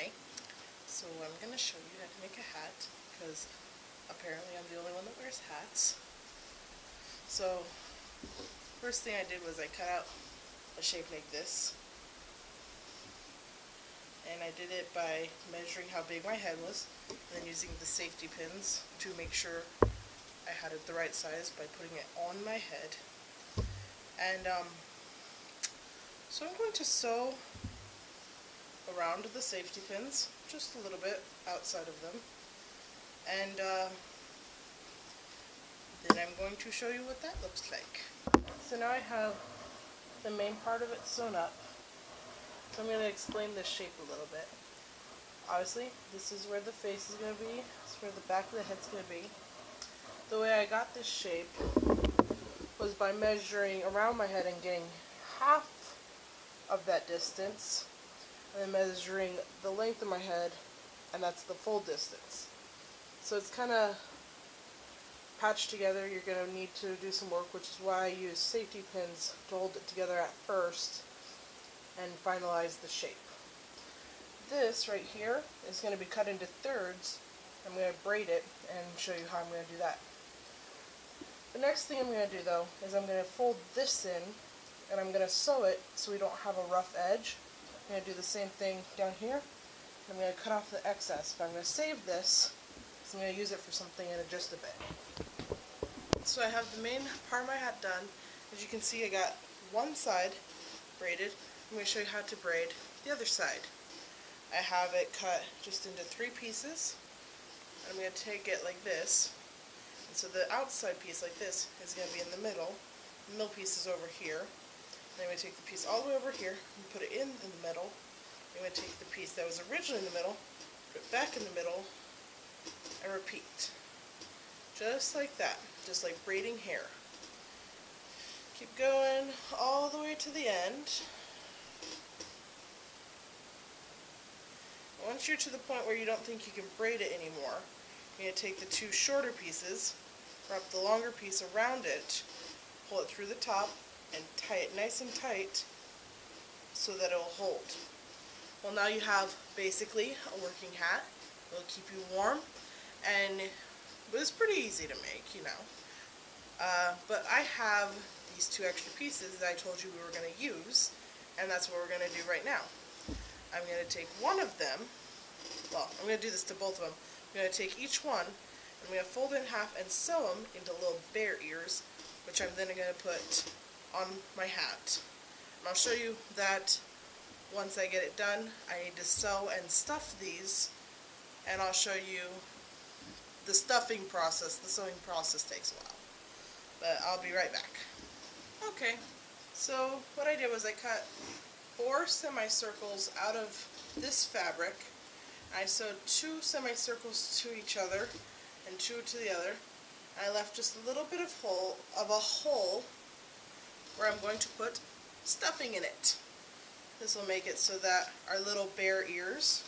Hi. So I'm going to show you how to make a hat, because apparently I'm the only one that wears hats. So first thing I did was I cut out a shape like this, and I did it by measuring how big my head was and then using the safety pins to make sure I had it the right size by putting it on my head. And so I'm going to sew around the safety pins just a little bit outside of them, and then I'm going to show you what that looks like. So now I have the main part of it sewn up, so I'm going to explain this shape a little bit. Obviously this is where the face is going to be, this is where the back of the head's going to be. The way I got this shape was by measuring around my head and getting half of that distance, and then measuring the length of my head, and that's the full distance. So it's kind of patched together. You're going to need to do some work, which is why I use safety pins to hold it together at first and finalize the shape. This right here is going to be cut into thirds. I'm going to braid it and show you how I'm going to do that. The next thing I'm going to do though is I'm going to fold this in, and I'm going to sew it so we don't have a rough edge. I'm going to do the same thing down here. I'm going to cut off the excess, but I'm going to save this because I'm going to use it for something in just a bit. So I have the main part of my hat done. As you can see, I got one side braided. I'm going to show you how to braid the other side. I have it cut just into 3 pieces. I'm going to take it like this. And so the outside piece like this is going to be in the middle. The middle piece is over here. And I'm going to take the piece all the way over here and put it in the middle. I'm going to take the piece that was originally in the middle, put it back in the middle, and repeat. Just like that. Just like braiding hair. Keep going all the way to the end. Once you're to the point where you don't think you can braid it anymore, you're going to take the 2 shorter pieces, wrap the longer piece around it, pull it through the top, and tie it nice and tight so that it will hold. Well, now you have basically a working hat. It will keep you warm, and it was pretty easy to make, you know. But I have these 2 extra pieces that I told you we were going to use, and that's what we're going to do right now. I'm going to take one of them, well, I'm going to do this to both of them. I'm going to take each one, I'm going to fold it in half and sew them into little bear ears, which I'm then going to put on my hat. And I'll show you that once I get it done. I need to sew and stuff these, and I'll show you the stuffing process. The sewing process takes a while, but I'll be right back. Okay, so what I did was I cut 4 semicircles out of this fabric. I sewed 2 semicircles to each other and 2 to the other. I left just a little bit of a hole where I'm going to put stuffing in it. This will make it so that our little bear ears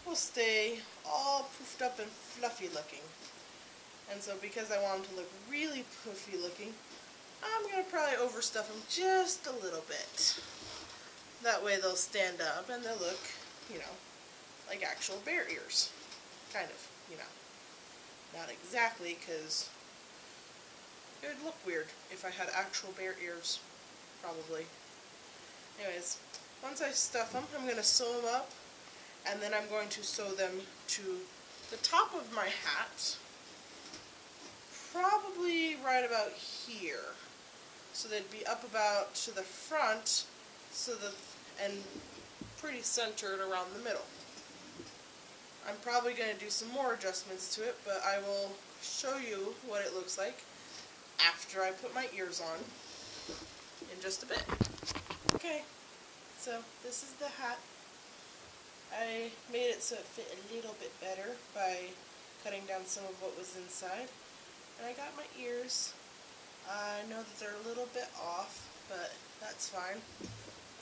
will stay all poofed up and fluffy looking. And so because I want them to look really poofy looking, I'm going to probably overstuff them just a little bit. That way they'll stand up and they'll look, you know, like actual bear ears. Kind of, you know. Not exactly, because it would look weird if I had actual bear ears, probably. Anyways, once I stuff them, I'm going to sew them up, and then I'm going to sew them to the top of my hat, probably right about here. So they'd be up about to the front, and pretty centered around the middle. I'm probably going to do some more adjustments to it, but I will show you what it looks like after I put my ears on in just a bit. Okay, so this is the hat. I made it so it fit a little bit better by cutting down some of what was inside. And I got my ears. I know that they're a little bit off, but that's fine.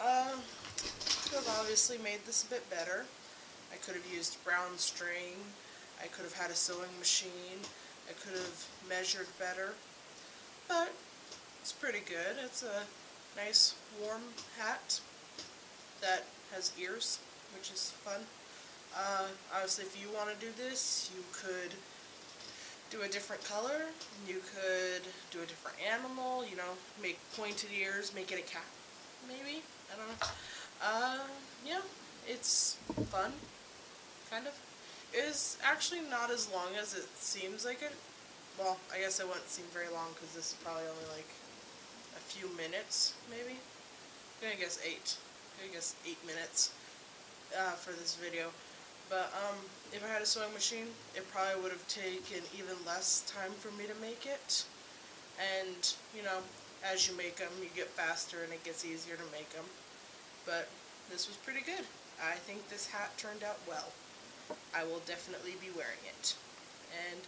Could have obviously made this a bit better. I could have used brown string. I could have had a sewing machine. I could have measured better. But it's pretty good. It's a nice warm hat that has ears, which is fun. Obviously, if you want to do this, you could do a different color. You could do a different animal, you know, make pointed ears, make it a cat, maybe? I don't know. Yeah, it's fun, kind of. It is actually not as long as it seems like it. Well, I guess it wouldn't seem very long because this is probably only like a few minutes, maybe? I'm gonna guess 8. I'm gonna guess 8 minutes for this video. But if I had a sewing machine, it probably would have taken even less time for me to make it. And, you know, as you make them, you get faster and it gets easier to make them. But this was pretty good. I think this hat turned out well. I will definitely be wearing it. And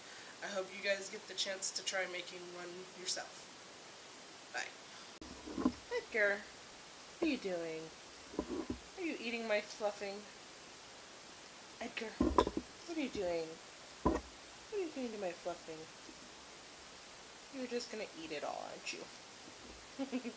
I hope you guys get the chance to try making one yourself. Bye. Edgar, what are you doing? Are you eating my fluffing? Edgar, what are you doing? What are you doing to my fluffing? You're just gonna eat it all, aren't you?